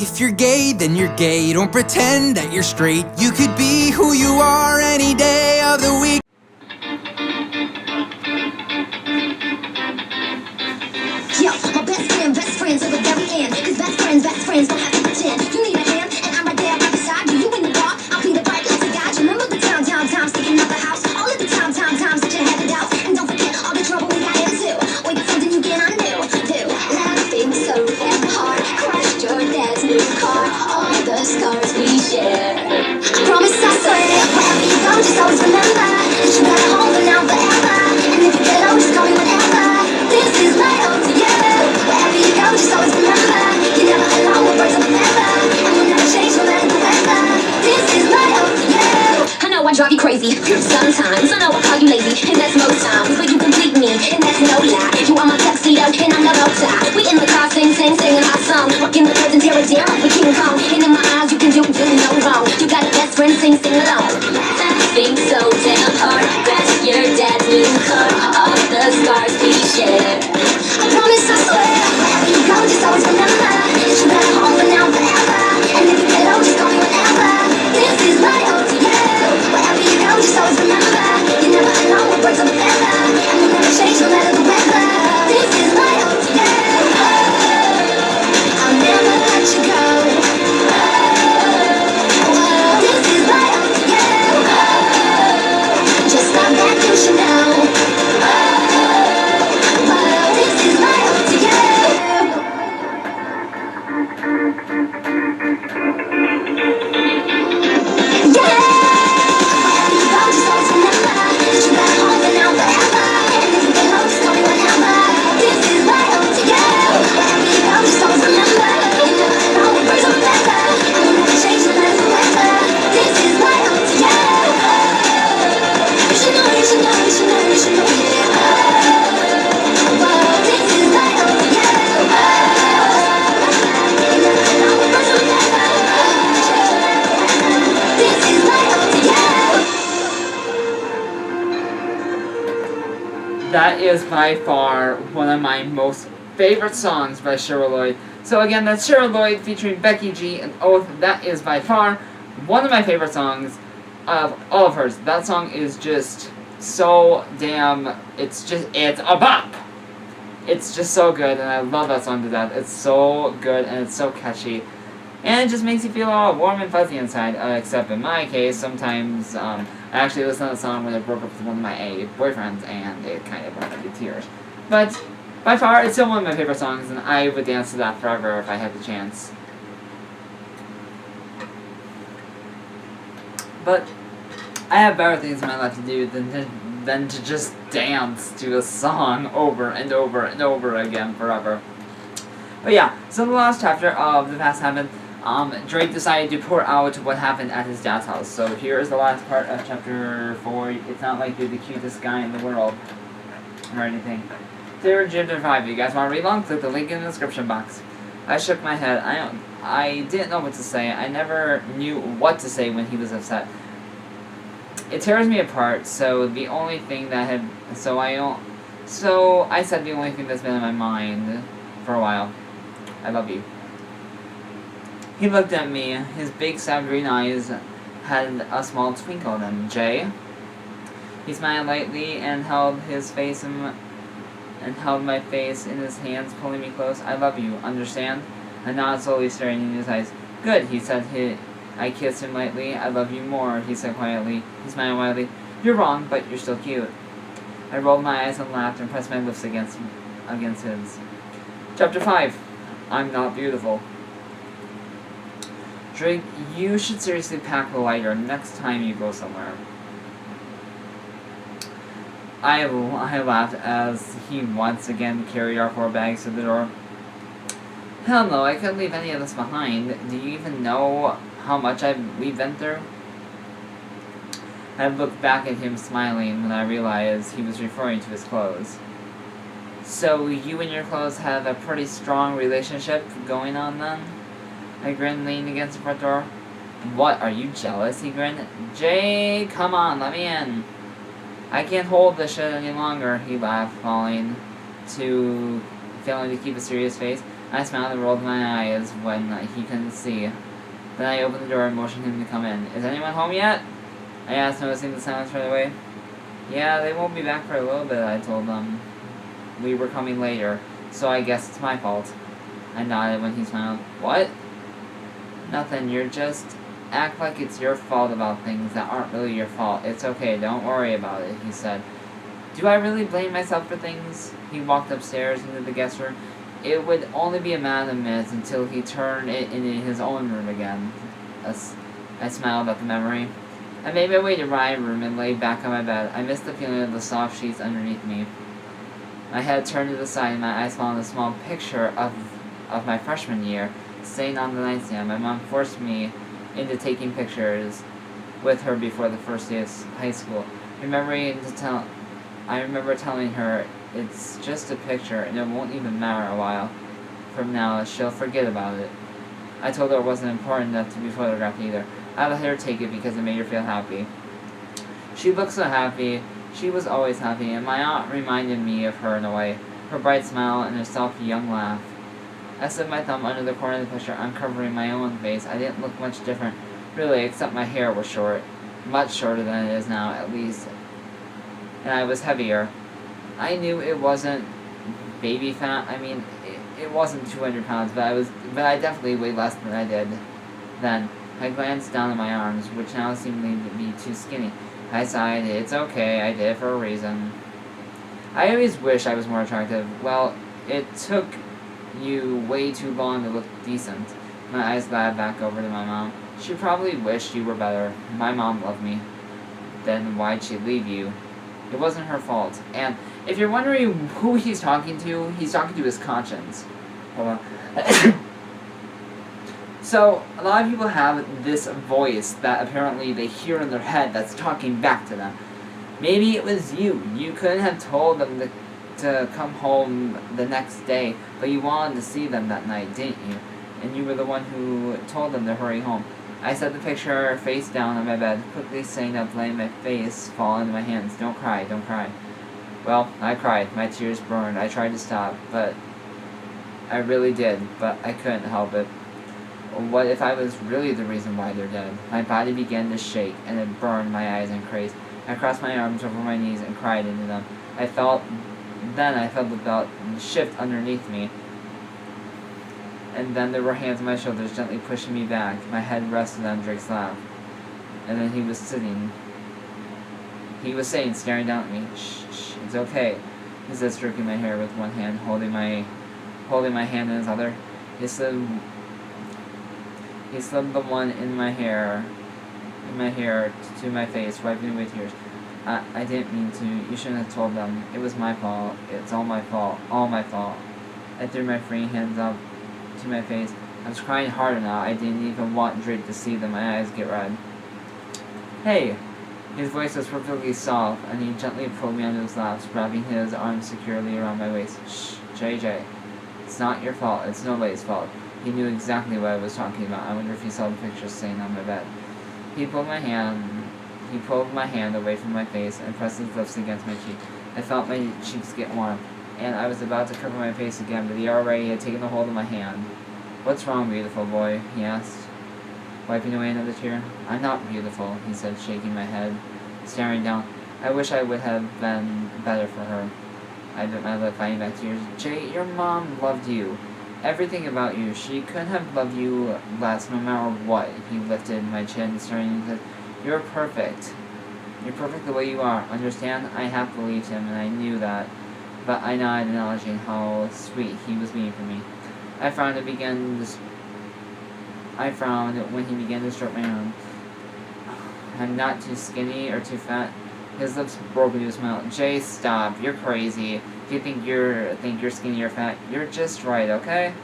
If you're gay, then you're gay. Don't pretend that you're straight. You could be who you are any day of the week. Yo, my best friends are the very end. Cause best friends don't have to pretend. You need a hand, and I'm right there right beside you. You in the car, I'll be the bright light to guide you. Remember the times sticking out the house. All of the times that you had it out. And don't forget all the trouble we got into. Wait, something you can undo. Do laughing so damn hard. Crashed your dad's new car. All the scars we share. I promise, I swear, wherever you go, just always remember that you got a home for now forever. And if you get low, just call me whenever. This is my home to you. Wherever you go, just always remember you're never alone with birds of a feather. And we'll never change no matter the weather. This is my home to you. I know I drive you crazy sometimes. I know I call you lazy, and that's most times. But you complete me, and that's no lie. You are my tuxedo, and I'm the bow tie. We in the car, singing our song. Rocking the birds and tear it down like we King Kong. And in my eyes, you can do no wrong. You got a best friend, sing along. Laughing so damn hard. That's your dad's new car. All the scars we share. I promise, I swear, wherever you go, just always remember that you got a home for now forever. And if you get low, just call me whenever. This is my home to you. Wherever you go, just always remember you're never alone with birds of a feather. And we'll never change no matter the weather. This is my home to you. I'll never let you go. This is my home to you. Just like that, you should know. This is my home to you. Yeah! Wherever you go, just always remember that you got a home for now forever. And if you get low, just call me whenever. This is my home to you. Wherever you go, just always remember you're never alone with birds of a feather. And we'll never change no matter the weather. This is my home to you. You should know, you should know, you should know, you should know, yeah. This is my home to you. You're never alone with birds of a feather. This is my home to you. That is by far one of my most favorite songs by Cheryl Lloyd. So again, that's Cheryl Lloyd featuring Becky G and Oath. That is by far one of my favorite songs of all of hers. That song is just so damn, it's a bop! It's just so good, and I love that song to death. It's so good, and it's so catchy. And it just makes you feel all warm and fuzzy inside, except in my case, sometimes, I actually listened to the song when I broke up with one of my boyfriends, and it kind of brought me to tears. But, by far, it's still one of my favorite songs, and I would dance to that forever if I had the chance. But, I have better things in my life to do than to just dance to a song over and over and over again forever. But yeah, so in the last chapter of The Past Heaven, Drake decided to pour out what happened at his dad's house. So here is the last part of chapter 4. It's not like you're the cutest guy in the world or anything. There, chapter 5. If you guys want to read along, click the link in the description box. I shook my head. I didn't know what to say. I never knew what to say when he was upset. It tears me apart, so I said the only thing that's been in my mind for a while. I love you. He looked at me. His big, sad green eyes had a small twinkle in them. Jay? He smiled lightly and held my face in his hands, pulling me close. I love you, understand? I nodded slowly, staring in his eyes. Good, he said. I kissed him lightly. I love you more, he said quietly. He smiled wildly. You're wrong, but you're still cute. I rolled my eyes and laughed and pressed my lips against his. Chapter 5. I'm not beautiful. Drake, you should seriously pack lighter next time you go somewhere. I laughed as he once again carried our 4 bags to the door. Hell no, I couldn't leave any of this behind. Do you even know how much we've been through? I looked back at him smiling when I realized he was referring to his clothes. So you and your clothes have a pretty strong relationship going on then? I grinned, leaning against the front door. What, are you jealous? He grinned. Jay, come on, let me in. I can't hold this shit any longer, he laughed, falling to failing to keep a serious face. I smiled and rolled my eyes when he couldn't see. Then I opened the door and motioned him to come in. Is anyone home yet? I asked, noticing the silence right away. Yeah, they won't be back for a little bit, I told them. We were coming later, so I guess it's my fault. I nodded when he smiled. What? Nothing, you're just... act like it's your fault about things that aren't really your fault. It's okay, don't worry about it, he said. Do I really blame myself for things? He walked upstairs into the guest room. It would only be a matter of minutes until he turned it into his own room again. I smiled at the memory. I made my way to my room and lay back on my bed. I missed the feeling of the soft sheets underneath me. My head turned to the side and my eyes fell on a small picture of my freshman year, staying on the nightstand. My mom forced me into taking pictures with her before the first day of high school. I remember telling her, it's just a picture and it won't even matter a while from now. She'll forget about it. I told her it wasn't important enough to be photographed either. I let her take it because it made her feel happy. She looked so happy. She was always happy, and my aunt reminded me of her in a way. Her bright smile and her soft young laugh. I slid my thumb under the corner of the picture, uncovering my own face. I didn't look much different, really, except my hair was short. Much shorter than it is now, at least. And I was heavier. I knew it wasn't baby fat. I mean, it wasn't 200 pounds, but I definitely weighed less than I did then. I glanced down at my arms, which now seemed to be too skinny. I sighed. It's okay, I did it for a reason. I always wish I was more attractive. Well, it took you way too long to look decent. My eyes glided back over to my mom. She probably wished you were better. My mom loved me. Then why'd she leave you? It wasn't her fault. And if you're wondering who he's talking to his conscience. Hold on. So, a lot of people have this voice that apparently they hear in their head that's talking back to them. Maybe it was you. You couldn't have told them to come home the next day, but you wanted to see them that night, didn't you? And you were the one who told them to hurry home. I set the picture face down on my bed, quickly sitting up, letting my face fall into my hands. Don't cry, don't cry. Well, I cried. My tears burned. I tried to stop, but I really did, but I couldn't help it. What if I was really the reason why they're dead? My body began to shake, and it burned my eyes and crazed. I crossed my arms over my knees and cried into them. I felt the belt shift underneath me. And then there were hands on my shoulders gently pushing me back. My head rested on Drake's lap. And then he was sitting, staring down at me. Shh, shh, it's okay. He said, stroking my hair with one hand, holding my hand in his other. He slipped the one in my hair to my face, wiping away tears. I didn't mean to. You shouldn't have told them. It was my fault. It's all my fault. All my fault. I threw my free hands up to my face. I was crying harder now. I didn't even want Drake to see them. My eyes get red. Hey! His voice was perfectly soft, and he gently pulled me under his laps, wrapping his arms securely around my waist. Shh, JJ. It's not your fault. It's nobody's fault. He knew exactly what I was talking about. I wonder if he saw the picture staying on my bed. He pulled my hand away from my face and pressed his lips against my cheek. I felt my cheeks get warm, and I was about to cover my face again, but he already had taken a hold of my hand. What's wrong, beautiful boy? He asked, wiping away another tear. I'm not beautiful, he said, shaking my head, staring down. I wish I would have been better for her. I bit my lip, fighting back tears. Jay, your mom loved you. Everything about you. She couldn't have loved you less, no matter what. He lifted my chin, staring and said, You're perfect. You're perfect the way you are. Understand? I half believed him, and I knew that. But I nodded, acknowledging how sweet he was being for me. I frowned when he began to stroke my arm. I'm not too skinny or too fat. His lips broke into a smile. Jay, stop. You're crazy. If you think you're skinny or fat, you're just right, okay?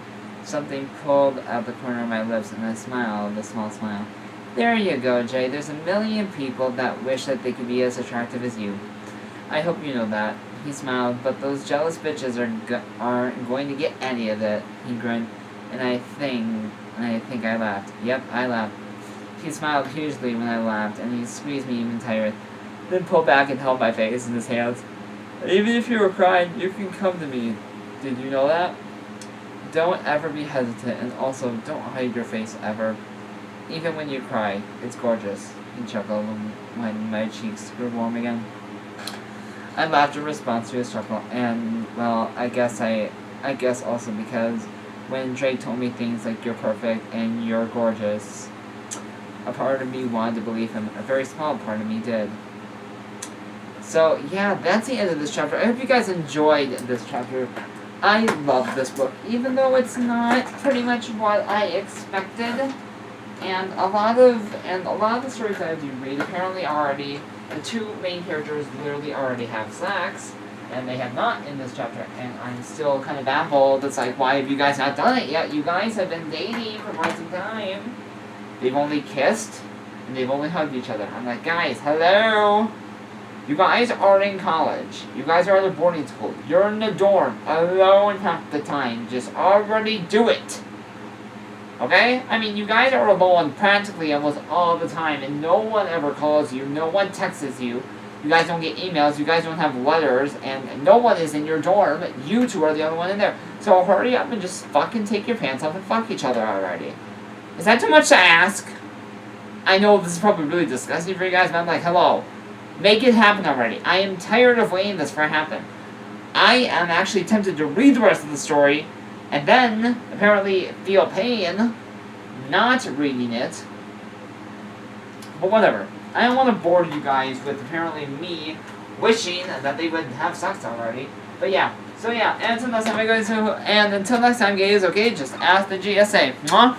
Something pulled out the corner of my lips, and I smiled, a small smile. There you go, Jay. There's a million people that wish that they could be as attractive as you. I hope you know that. He smiled, but those jealous bitches aren't going to get any of it. He grinned, and I think I laughed. Yep, I laughed. He smiled hugely when I laughed, and he squeezed me even tighter, then pulled back and held my face in his hands. Even if you were crying, you can come to me. Did you know that? Don't ever be hesitant, and also don't hide your face ever. Even when you cry, it's gorgeous. He chuckled when my cheeks grew warm again. I laughed in response to his chuckle, and well, I guess also because when Drake told me things like you're perfect and you're gorgeous, a part of me wanted to believe him. A very small part of me did. So yeah, that's the end of this chapter. I hope you guys enjoyed this chapter. I love this book, even though it's not pretty much what I expected. And a lot of the stories that I do read apparently already, the two main characters literally already have sex, and they have not in this chapter, and I'm still kind of baffled. It's like, why have you guys not done it yet? You guys have been dating for quite some time. They've only kissed, and they've only hugged each other. I'm like, guys, hello? You guys are in college. You guys are at a boarding school. You're in the dorm, alone half the time. Just already do it. Okay? I mean, you guys are alone practically almost all the time, and no one ever calls you, no one texts you, you guys don't get emails, you guys don't have letters, and no one is in your dorm. You two are the only one in there. So hurry up and just fucking take your pants off and fuck each other already. Is that too much to ask? I know this is probably really disgusting for you guys, but I'm like, hello. Make it happen already. I am tired of waiting this for to happen. I am actually tempted to read the rest of the story, and then apparently feel pain not reading it. But whatever. I don't want to bore you guys with apparently me wishing that they would have sex already. But yeah. So yeah, and until next time, guys, okay, just ask the GSA. Mwah.